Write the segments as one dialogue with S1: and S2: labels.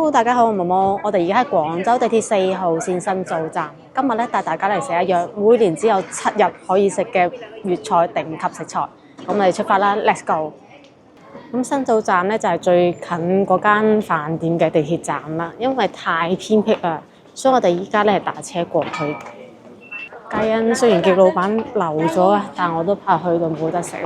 S1: Hello， 大家好，我毛毛，我哋而家喺廣州地鐵4號線新造站。今日咧帶大家嚟食一樣每年只有7日可以食嘅粵菜頂級食材。咁我哋出發啦 ，Let's go！ 咁新造站咧就係最近嗰間飯店嘅地鐵站啦，因為太偏僻啦，所以我哋依家咧係打車過去。嘉欣雖然叫老闆留咗啊，但我都怕去到冇得食。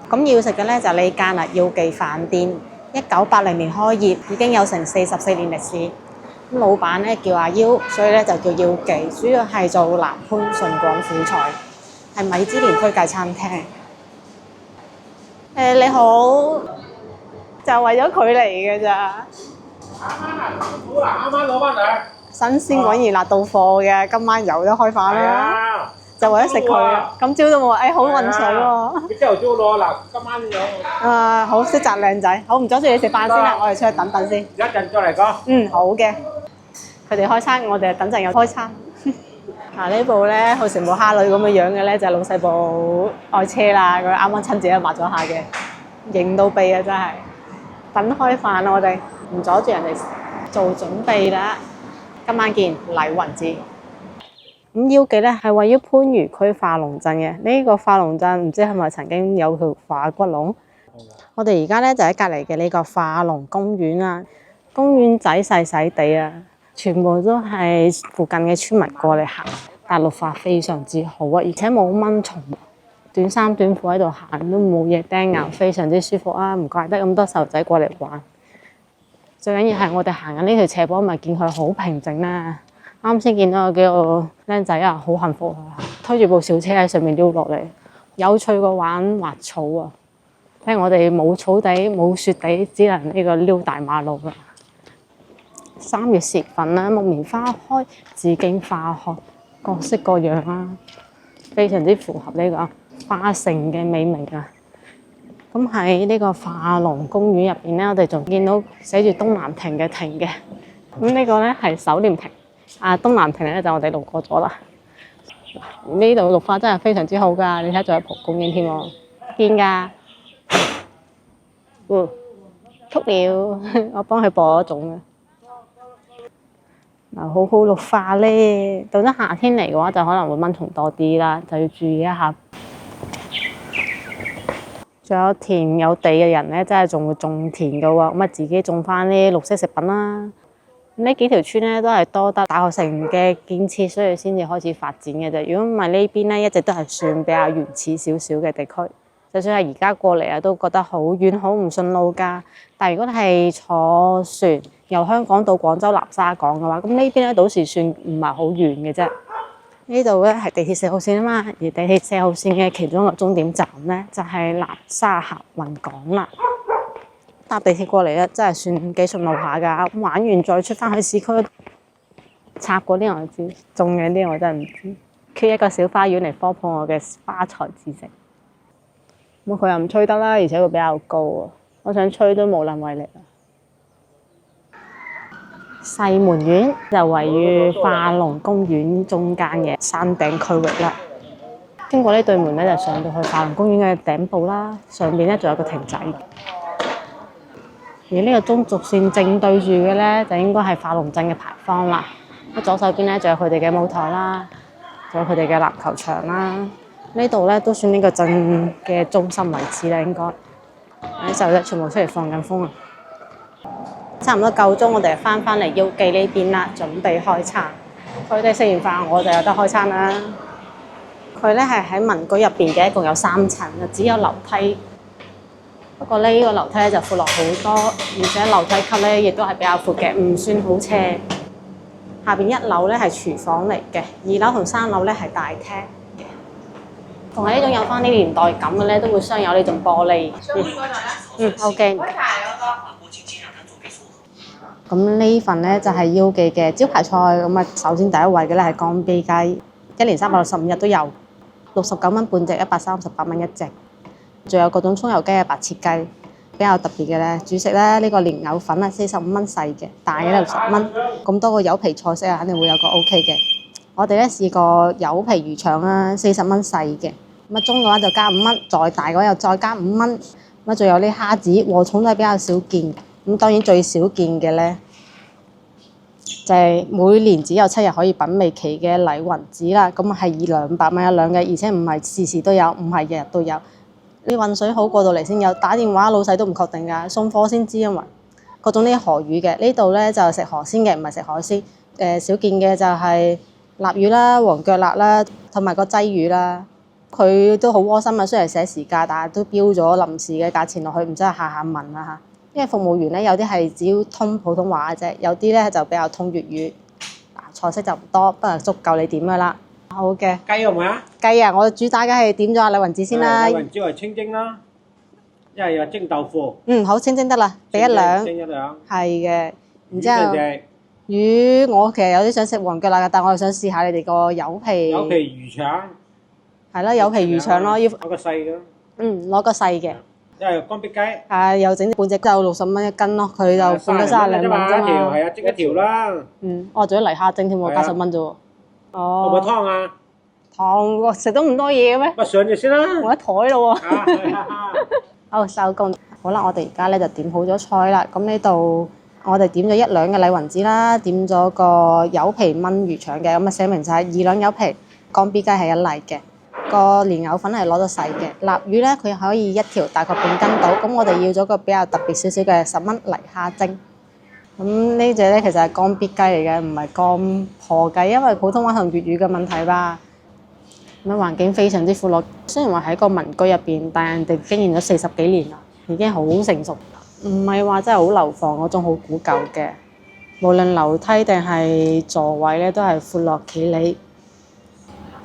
S1: 咁要食嘅咧就係呢間啦，耀記飯店。1980年開業，已經有成44年歷史。咁老闆咧叫阿腰，所以咧就叫耀記。主要係做南番順廣府菜，係米芝蓮推介餐廳。你好，就為咗佢嚟嘅咋？
S2: 啱啱攞翻嚟。
S1: 新鮮滾熱辣到貨嘅，今晚有得開飯啦！就為咗食佢啊！今朝都冇，好運水喎！
S2: 佢朝頭早攞嗱，今晚有。
S1: 好識擇靚仔，好唔阻住你食飯先啦，我哋出去等等先。
S2: 一陣再嚟講。
S1: 好嘅。佢哋開餐，我哋等陣又開餐。呢部咧好似冇蝦女咁嘅樣嘅咧，就係老細部愛車啦。佢啱啱親自抹咗下嘅，型到痹啊！真係。等開飯啦，我哋唔阻住人哋做準備啦。今晚見禮雲寺。咁耀記咧係位於番禺區化龍鎮嘅，呢個化龍鎮唔知係咪曾經有條化骨龍？我哋而家咧就喺隔離嘅呢個化龍公園啦，公園仔細細地啊，全部都係附近嘅村民過嚟行，但綠化非常之好啊，而且冇蚊蟲，短衫短褲喺度行都冇嘢叮咬，非常之舒服啊！唔怪得咁多細路仔過嚟玩。最緊要係我哋行緊呢條斜坡，咪見佢好平靜啦。啱先見到有幾個僆仔啊，好幸福啊！推住部小車喺上面溜落嚟，有趣過玩滑草啊！聽我哋冇草地冇雪地，只能呢個溜大馬路啦。3月時分啦，木棉花開，紫荊花開，各式各樣啦，非常之符合呢個花城嘅美名啊！咁喺呢個化龍公園入邊咧，我哋仲見到寫住東南亭嘅亭嘅。咁呢個咧係守廉亭。東南亭咧就我哋路過咗啦。呢度綠化真係非常之好㗎，你睇仲有蒲公英添喎，見㗎。禿了，我幫佢播咗種嘅。好好綠化咧，到咗夏天嚟嘅話就可能會蚊蟲多啲啦，就要注意一下。仲有田有地嘅人咧，真係仲會種田㗎喎，咁自己種翻啲綠色食品啦。呢幾條村咧都係多得大學城嘅建設，所以先至開始發展嘅啫。如果唔係呢邊咧，一直都係算比較原始少少嘅地區。就算係而家過嚟啊，都覺得好遠好唔順路㗎。但係如果你係坐船由香港到廣州南沙港嘅話，咁呢邊咧倒是算唔係好遠嘅啫。呢度咧係地鐵4號線啊嘛，而地鐵4號線嘅其中一個終點站咧就係南沙客運港啦。搭地鐵過嚟咧，真係算幾順路下㗎。玩完再出翻去市區，插嗰啲我知，種嘅啲我真係唔知。缺一個小花園嚟科普我嘅花材知識。咁佢又唔吹得啦，而且佢比較高啊，我想吹都無能為力啊。西門苑就位於化龍公園中間嘅山頂區域啦。經過呢對門咧，就上到去化龍公園嘅頂部啦。上邊咧仲有個亭仔。而呢個中軸線正對住嘅咧，就應該係化龍鎮嘅牌坊啦。左手邊咧，仲有佢哋嘅舞台啦，仲有佢哋嘅籃球場啦。呢度咧都算呢個鎮嘅中心位置啦，應該。啲細路仔全部出嚟放緊風啊！差唔多夠鐘，我哋翻嚟耀記呢邊啦，準備開餐。佢哋食完飯，我就有得開餐啦。佢咧係喺民居入邊嘅，一共有3層，只有樓梯。不過呢個樓梯咧就闊落好多，而且樓梯級咧亦都係比較闊嘅，唔算好斜。下邊1樓咧係廚房嚟嘅，2樓同3樓咧係大廳嘅。同係呢種有翻啲年代感嘅咧，都會鑲有呢種玻璃。OK。咁呢份咧就係耀記嘅招牌菜。咁啊，首先第一位嘅咧係乾煸雞，一年365日都有，69蚊半隻，138蚊一隻。仲有各種葱油雞嘅白切雞，比較特別嘅咧，主食咧呢個蓮藕粉啊，45蚊細嘅，大嘅咧60蚊。咁多個柚皮菜式啊，肯定會有個 OK 嘅。我哋咧試過柚皮魚腸啊，40蚊細嘅。咁啊中嘅話就加5蚊，再大嘅話又再加5蚊。咁啊仲有啲蝦子，禾蟲都係比較少見。咁當然最少見嘅咧，就係每年只有7日可以品味期嘅禮雲子啦。咁係以200蚊一兩嘅，而且唔係時時都有，唔係日日都有。你運水好過到嚟先有，打電話老細都唔確定㗎，送貨先知。因為各種呢啲河魚嘅，呢度咧就食河鮮嘅，唔係食海鮮。少見嘅就係臘魚啦、黃腳臘啦，同埋個鯽魚啦。佢都好窩心啊，雖然寫時價，但係都標咗臨時嘅價錢落去，唔使下下問啦嚇。因為服務員咧有啲係只要通普通話嘅啫，有啲咧就比較通粵語。菜式就唔多，不過足夠你點㗎啦。好嘅。
S2: 雞有冇啊？
S1: 雞啊，我主打梗係點咗阿禮雲子先啦。
S2: 禮雲子係清蒸啦，一係有蒸豆腐。
S1: 好，清蒸得啦，俾1兩。
S2: 蒸1兩。係
S1: 嘅，然之後
S2: 隻
S1: 魚，我其實有啲想食黃腳臘嘅，但我又想試下你哋個有皮
S2: 魚腸。
S1: 係啦，有皮魚腸咯，要
S2: 攞個細嘅。
S1: 攞個細嘅。
S2: 因為乾煸雞。
S1: 又整半隻就60蚊一斤咯，佢就半個32蚊啫嘛。
S2: 係啊，蒸一條啦。
S1: 仲有泥蝦蒸添喎，80蚊啫喎。
S2: 有冇湯啊？
S1: 湯食到咁多嘢嘅咩？
S2: 咪上住先啦。
S1: 我一台咯喎。好，收工。好啦，我哋而家咧就點好咗菜啦。咁呢度我哋點咗1兩嘅禮雲子啦，點咗個有皮炆魚腸嘅，咁啊寫明晒2兩有皮，乾煸雞係1例嘅。個蓮藕粉係攞咗細嘅，臘魚咧佢可以1條大概半斤到，咁我哋要咗個比較特別少少嘅10蚊泥蝦蒸。咁呢隻咧其實係乾煸雞嚟嘅，唔係乾破雞，因為普通話同粵語嘅問題吧。咁環境非常之闊落，雖然話喺個民居入邊，但係人哋經營咗40幾年啦，已經好成熟，唔係話真係好樓房嗰種好古舊嘅。無論樓梯定係座位咧，都係闊落企理。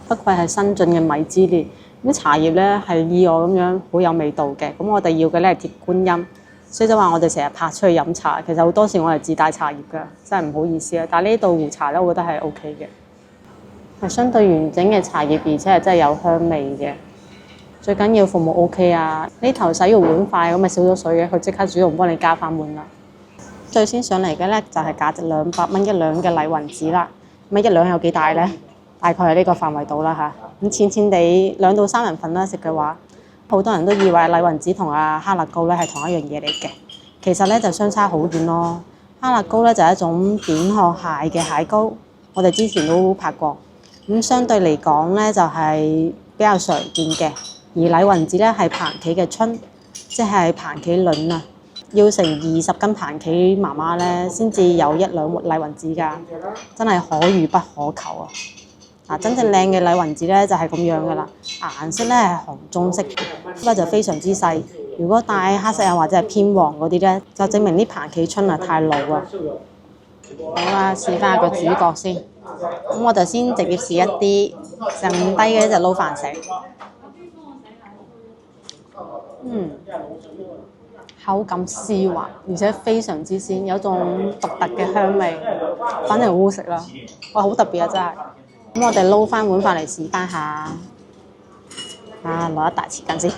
S1: 不愧係新進嘅米芝蓮。咁茶葉咧係意外咁樣好有味道嘅。咁我哋要嘅咧係鐵觀音，所以就話我哋成日拍出去飲茶，其實好多時我係自帶茶葉㗎，真係唔好意思啊。但係呢度壺茶咧，我覺得係 OK 嘅，係相對完整嘅茶葉，而且係真係有香味嘅。最緊要服務 OK 啊！呢頭洗完碗筷咁咪少咗水嘅，佢即刻主動幫你加翻滿啦。最先上嚟嘅咧就係價值200蚊一兩嘅禮雲子啦。咁1兩有幾大咧？大概係呢個範圍度啦嚇，咁淺淺地2到3人份啦食嘅話，好多人都以為禮雲子同哈勒膏咧係同一樣嘢嚟嘅，其實咧就相差好遠咯。哈勒膏咧就係一種扁殼蟹嘅蟹膏，我哋之前都拍過，咁相對嚟講咧就係比較常見嘅，而禮雲子咧係蟛蜞嘅春，即係蟛蜞卵啊，要成20斤蟛蜞媽媽咧先至有1兩禮雲子㗎，真係可遇不可求啊！真正靚嘅禮雲子咧就係咁樣噶啦，顏色咧係紅棕色，不過就非常之細。如果帶黑色啊或者係偏黃嗰啲咧，就證明啲蟛蜞春啊太老啊。好啦，試翻個主角先。咁我就先直接試一啲，剩低嘅就撈飯食。口感絲滑，而且非常之鮮，有種獨特嘅香味，反正好好食啦。哇，好特別啊真係。咁我哋撈翻碗飯嚟試翻下，攞一大匙羹先，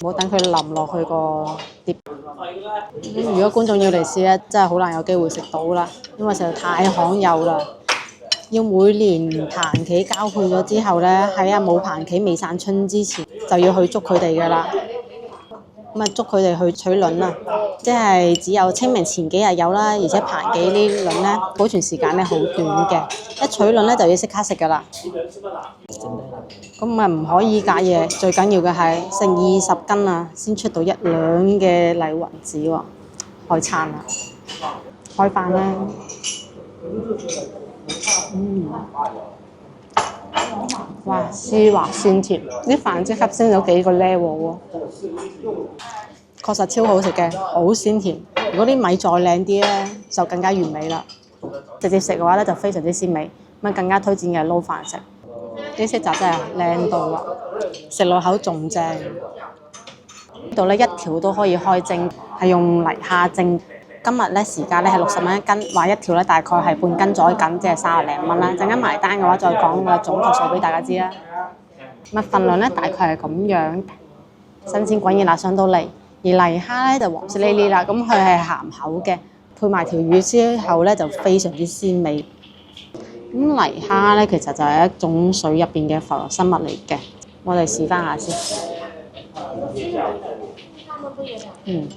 S1: 唔好等佢淋落去個碟。如果觀眾要嚟試咧，真係好難有機會食到啦，因為實在太罕有啦。要每年蟛蜞交配咗之後咧，喺冇蟛蜞未散春之前，就要去捉佢哋噶啦。咁啊，捉佢哋去取卵啊！即係只有清明前幾日有啦，而且蟛蜞呢卵咧保存時間咧好短嘅，一取卵咧就要即刻食噶啦。咁啊唔可以隔夜，最緊要嘅係成20斤啊，先出到1兩嘅禮雲子喎。開餐啦，開飯啦。哇，絲滑鮮甜，啲飯即刻升咗幾個 level 喎，確實超好食嘅，好鮮甜。如果啲米再靚啲咧，就更加完美啦。直接食嘅話咧就非常之鮮美，咁更加推薦嘅撈飯食。啲色澤真係靚到啊，食落口仲正。呢度咧1條都可以開蒸，係用泥蝦蒸。今日咧時價咧係60蚊一斤，話1條咧大概係半斤左右緊，即係30零蚊啦。陣間埋單嘅話再講個總確數俾大家知啦。咁份量咧大概係咁樣，新鮮滾熱辣上到嚟。而泥蝦咧就黃色呢啲啦，咁佢係鹹口嘅，配埋條魚之後咧就非常之鮮美。咁泥蝦咧其實就係一種水入邊嘅浮游生物嚟嘅，我哋試翻下先。嗯，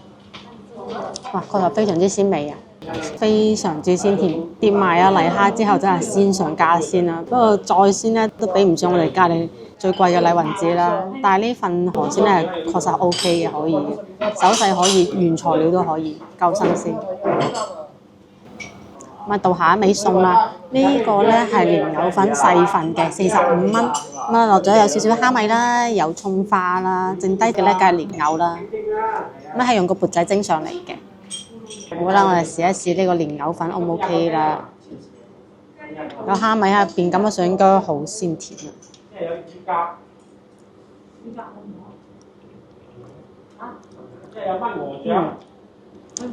S1: 哇，確實非常之鮮味啊，非常之鮮甜，掂埋啊泥蝦之後真係鮮上加鮮啦。不過再鮮咧都比唔上我哋隔離最貴嘅禮雲子啦。但係呢份河鮮咧確實 O K 嘅，可以手勢可以，原材料都可以，夠新鮮。咁啊，到下一味餸啦，呢個咧係蓮藕粉細份嘅45蚊，咁啊落咗有少少蝦米啦，有葱花啦，剩低嘅咧梗係蓮藕啦，咁係用個缽仔蒸上嚟嘅。好啦，我哋試一試呢個蓮藕粉 O 唔 OK 啦？有蝦米喺入邊，感覺上應該好鮮甜啊！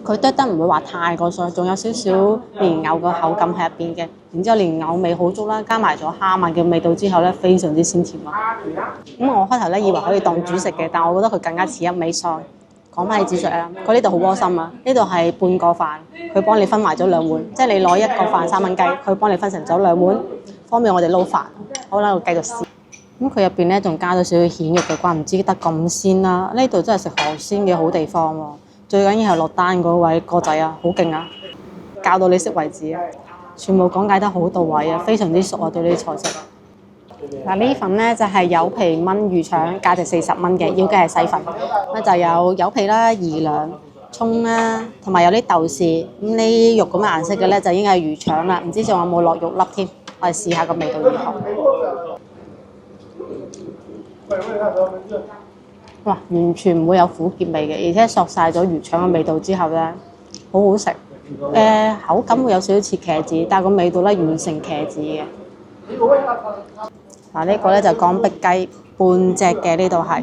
S1: 佢剁得唔會話太過碎，仲有少少蓮藕個口感喺入邊嘅。然之後蓮藕味好足啦，加埋咗蝦米嘅味道之後咧，非常之鮮甜啊！咁我開頭咧以為可以當主食嘅，但我覺得佢更加似一味餸。講翻起煮食啊，佢呢度好窩心啊！呢度係半個飯，佢幫你分埋咗兩碗，即係你攞一個飯3蚊雞，佢幫你分成咗兩碗，方便我哋撈飯。好啦，我繼續試。咁佢入邊咧仲加咗少少蜆肉嘅，怪唔知得咁鮮啦！呢度真係食河鮮嘅好地方喎。最緊要係落單嗰位哥仔啊，好勁啊！教到你識為止啊，全部講解得好到位啊，非常之熟啊，對呢啲菜式。嗱，呢份咧就係柚皮炆魚腸，價值40蚊嘅，要嘅係細份。咁就有柚皮啦、2兩、葱啦，同埋有啲豆豉。咁呢肉咁嘅顏色嘅咧就應該係魚腸啦，唔知仲有冇落肉粒添。我哋試下個味道如何。哇！完全唔會有苦澀味嘅，而且索晒咗魚腸嘅味道之後咧，好好食。口感會有少少似茄子，但係個味道咧完成茄子嘅。嗱，呢個咧就乾壁雞半隻嘅，呢度係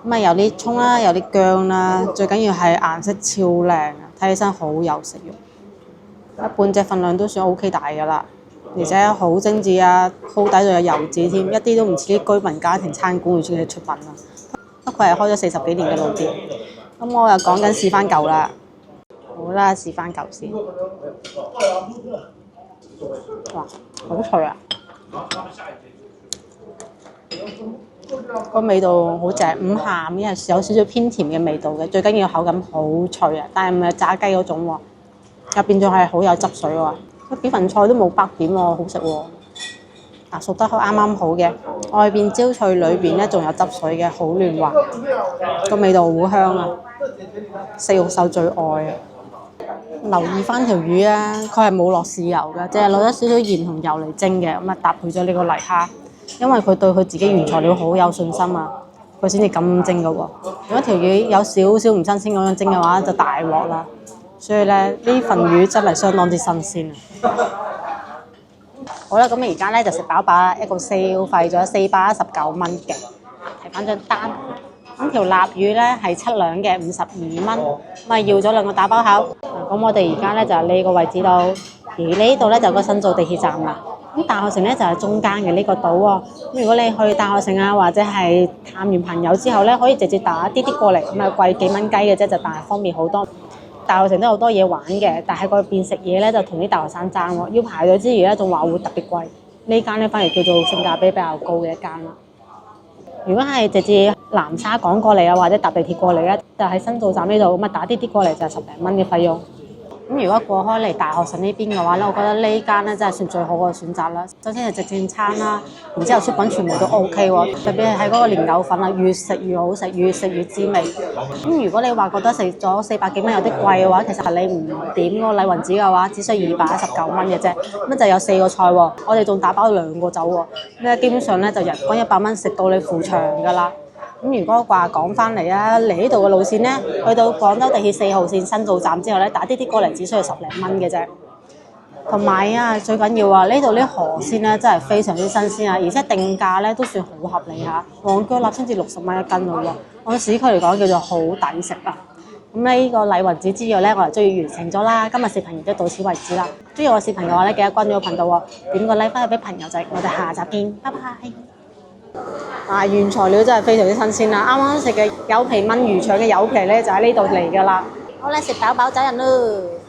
S1: 咁啊，有啲葱啦，有啲薑啦，最緊要係顏色超靚啊，睇起身好有食慾。半隻份量都算 OK 大㗎啦，而且好精緻啊，鋪底仲有油紙添，一啲都唔似啲居民家庭餐館會出嘅出品啊。不過係開咗40幾年嘅老店。咁我又講緊試翻嚿啦。好啦，試翻嚿先。哇，好脆啊！個味道好正，唔鹹嘅，有少少偏甜嘅味道嘅。最緊要口感好脆啊，但係唔係炸雞嗰種喎，入邊仲係好有汁水喎。幾份菜都冇白點喎，好食喎。熟得啱啱好嘅，外邊焦脆，裏邊咧仲有汁水嘅，好嫩滑，個味道好香啊！食肉獸最愛啊！留意翻條魚啊，佢係冇落豉油嘅，淨係落咗少少鹽同油嚟蒸嘅，咁啊搭配咗呢個泥蝦，因為佢對佢自己原材料好有信心啊，佢先至咁蒸嘅喎。如果條魚有少少唔新鮮咁樣蒸嘅話，就大鑊啦。所以咧，呢份魚真係相當之新鮮啊！好啦，咁而家咧就食飽飽啦，一共消費咗419蚊嘅。睇翻張單，咁條臘魚咧係7兩嘅52蚊，咁啊要咗2個打包盒。咁我哋而家咧就係呢個位置度，而呢度咧就個新造地鐵站啦。咁大學城咧就係中間嘅呢個島喎。咁如果你去大學城啊，或者係探完朋友之後咧，可以直接打滴滴過嚟，咁啊貴幾蚊雞嘅啫，就但係方便好多。大學城都有好多嘢玩嘅，但係嗰邊食嘢咧就同啲大學生爭喎，要排隊之餘咧仲話會特別貴。呢間咧反而叫做性價比比較高嘅一間啦。如果係直接南沙港過嚟啊，或者搭地鐵過嚟咧，就喺新造站呢度咁啊打啲過嚟就係10零蚊嘅費用。咁如果過開嚟大學城呢邊嘅話咧，我覺得呢間咧真係算最好嘅選擇啦。首先係直正餐啦，然之後出品全部都 OK 喎，特別係喺嗰個蓮藕粉啊，越食越好食，越食越滋味。咁如果你話覺得食咗400幾蚊有啲貴嘅話，其實係你唔點嗰個禮雲子嘅話，只需要219蚊嘅啫。咁就有4個菜喎，我哋仲打包2個走喎。咁基本上咧就人均100蚊食到你扶牆㗎啦。咁如果話講翻嚟啊，嚟呢度嘅路線咧，去到廣州地鐵4號線新造站之後咧，打啲過嚟只需要10零蚊嘅啫。同埋啊，最緊要啊，呢度啲河鮮咧真係非常之新鮮啊，而且定價咧都算好合理嚇，黃腳臘先至60蚊一斤咯喎，按市區嚟講叫做好抵食啊。咁呢個禮雲子之約咧，我哋終於完成咗啦。今日視頻亦都到此為止啦。中意我視頻嘅話咧，記得關注我頻道喎，點個 like 翻去俾朋友仔。我哋下集見，拜拜。原材料真係非常之新鮮啦！啱啱食嘅柚皮炆魚腸嘅柚皮咧，就喺呢度嚟㗎啦。好啦，食飽飽走人咯〜